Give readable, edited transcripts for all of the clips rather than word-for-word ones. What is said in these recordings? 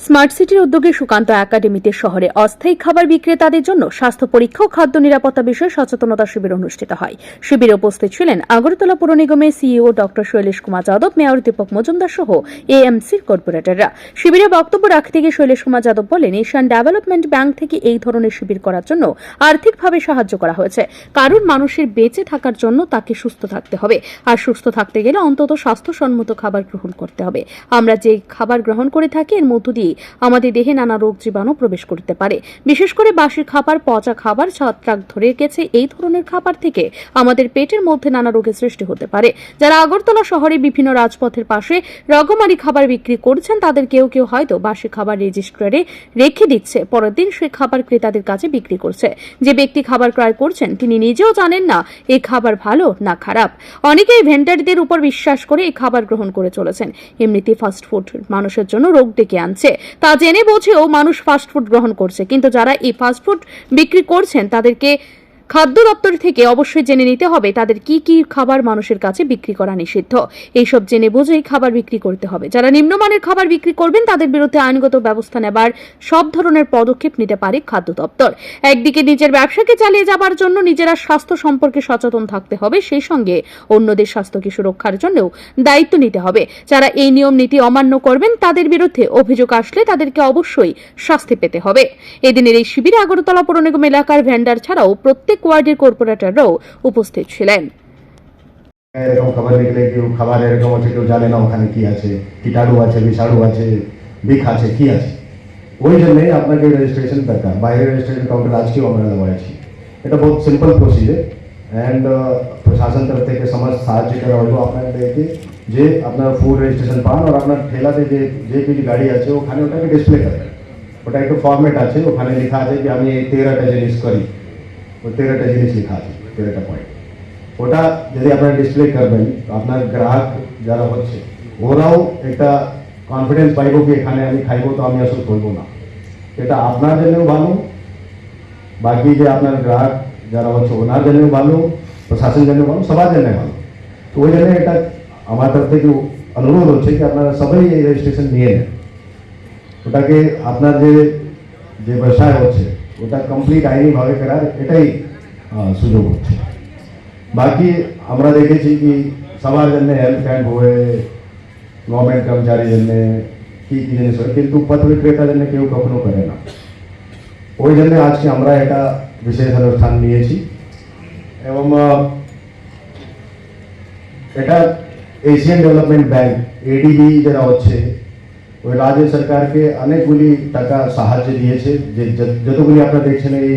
Smart সিটির উদ্যোগে সুকান্ত একাডেমিতে শহরে অস্থায়ী খাবার বিক্রেতাদের জন্য স্বাস্থ্য পরীক্ষা ও খাদ্য নিরাপত্তা বিষয়ে সচেতনতা শিবির অনুষ্ঠিত হয়। শিবিরে উপস্থিত ছিলেন আগরতলা পৌর নিগমের CEO doctor Shailesh Kumar Yadav, mayor Deepak Majumdar সহ এএমসির কর্পোরেটররা। শিবিরে বক্তব্য রাখতে গিয়ে শৈলেশ কুমার যাদব বলেন, এশিয়ান ডেভেলপমেন্ট ব্যাংক থেকে এই ধরনের শিবির করার জন্য আর্থিকভাবে সাহায্য করা হয়েছে। কারণ মানুষের বেঁচে থাকার জন্য তাকে সুস্থ থাকতে হবে, আর সুস্থ থাকতে গেলে অন্তত স্বাস্থ্যসম্মত খাবার গ্রহণ করতে হবে। আমরা যে খাবার গ্রহণ করে থাকি এর মধ্য দিয়ে আমাদের দেহে নানা রোগ জীবাণু প্রবেশ করতে পারে। বিশেষ করে বাসি খাবার, পচা খাবার, ছত্রাক ধরে গেছে এই ধরনের খাবার থেকে আমাদের পেটের মধ্যে নানা রোগের সৃষ্টি হতে পারে। যারা আগরতলা শহরে বিভিন্ন রাজপথের পাশে রকমারি খাবার বিক্রি করছেন, তাদের কেউ কেউ হয়তো বাসি খাবার রেজিস্ট্রারে রেখে দিচ্ছে, পরের দিন সে খাবার ক্রেতাদের কাছে বিক্রি করছে। যে ব্যক্তি খাবার ক্রয় করছেন তিনি নিজেও জানেন না এই খাবার ভালো না খারাপ। অনেকেই ভেন্ডারদের উপর বিশ্বাস করে এই খাবার গ্রহণ করে চলেছেন। এমনিতে ফাস্টফুড মানুষের জন্য রোগ ডেকে আনছে, তা জেনে বুঝেও মানুষ ফাস্টফুড গ্রহণ করছে। কিন্তু যারা এই ফাস্টফুড বিক্রি করছেন তাদেরকে খাদ্য দপ্তর থেকে অবশ্যই জেনে নিতে হবে তাদের কি কি খাবার মানুষের কাছে বিক্রি করা নিষিদ্ধ। এইসব জেনে বুঝেই খাবার বিক্রি করতে হবে। যারা নিম্নমানের খাবার বিক্রি করবেন তাদের বিরুদ্ধে আইনগত ব্যবস্থা নেবার সব ধরনের পদক্ষেপ নিতে পারে খাদ্য দপ্তর। একদিকে নিজের ব্যবসাকে চালিয়ে যাবার জন্য নিজেরা স্বাস্থ্য সম্পর্কে সচেতন থাকতে হবে, সেই সঙ্গে অন্যদের স্বাস্থ্যকে সুরক্ষার জন্যও দায়িত্ব নিতে হবে। যারা এই নিয়ম নীতি অমান্য করবেন তাদের বিরুদ্ধে অভিযোগ আসলে তাদেরকে অবশ্যই শাস্তি পেতে হবে। এদিনের এই শিবিরে আগরতলা পৌর নিগম এলাকার ভেন্ডার ছাড়াও প্রত্যেক ওয়ার্ডের কর্পোরেটররাও উপস্থিত ছিলেন। এরকম খাবার নিকলে কেউ খাবার এরকম আছে, কেউ জানে না ওখানে কি আছে, কীটাণু আছে, বিষাণু আছে, বিষ আছে, কি আছে। ওই জন্যে আপনাকে রেজিস্ট্রেশন দরকার। বাইরে রেজিস্ট্রেশন কাউন্টার আজকেও আমরা লাগাইছি। এটা বহুত সিম্পল প্রসিজার অ্যান্ড প্রশাসন তরফ থেকে সমস্ত সাহায্য করা হলো আপনাদেরকে যে আপনার ফুড রেজিস্ট্রেশন পান, আর আপনার ঠেলাতে যে কিছু গাড়ি আছে ওখানে ওটাকে ডিসপ্লে করবেন। ওটা একটু ফর্মেট আছে, ওখানে লেখা আছে যে আমি এই 13টা জিনিস করি, ওই 13টা জিনিস লেখা আছে, 13টা পয়েন্ট। ওটা যদি আপনারা ডিসপ্লে করবেন আপনার গ্রাহক যারা হচ্ছে ওরাও একটা কনফিডেন্স পাইব কি এখানে আমি খাইব তো আমি আসলে করবো না। এটা আপনার জন্যও ভালো, বাকি যে আপনার গ্রাহক যারা হচ্ছে ওনার জন্যও ভালো, প্রশাসন জন্য ভালো, সবার জন্য ভালো। তো ওই জন্য এটা আমার তরফ থেকে অনুরোধ হচ্ছে কি আপনারা সবাই এই রেজিস্ট্রেশন নিয়ে নেন। ওটাকে আপনার যে ব্যবসায় হচ্ছে ওটা কমপ্লিট আইনিভাবে করার এটাই সুযোগ হচ্ছে। বাকি আমরা দেখেছি কি সবার জন্য হেলথ ক্যাম্প হয়ে গভর্নমেন্ট কর্মচারীর জন্য কি কি জিনিস হয়, কিন্তু পথ বিক্রেতার জন্য কেউ কখনো করে না। ওই জন্য আজকে আমরা এটা বিশেষ অনুষ্ঠান নিয়েছি এবং এটা এশিয়ান ডেভেলপমেন্ট ব্যাংক এডিবি যারা হচ্ছে ওই রাজ্য সরকারকে অনেকগুলি টাকা সাহায্য দিয়েছে। যে যতগুলি আপনারা দেখছেন এই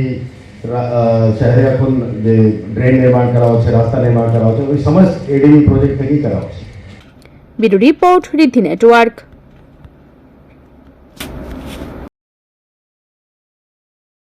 শহরে এখন যে ড্রেন নির্মাণ করা হচ্ছে, রাস্তা নির্মাণ করা হচ্ছে, ওই সমস্ত এডিবি প্রজেক্ট থেকেই করা হচ্ছে। ব্যুরো রিপোর্ট, ঋদ্ধি নেটওয়ার্ক।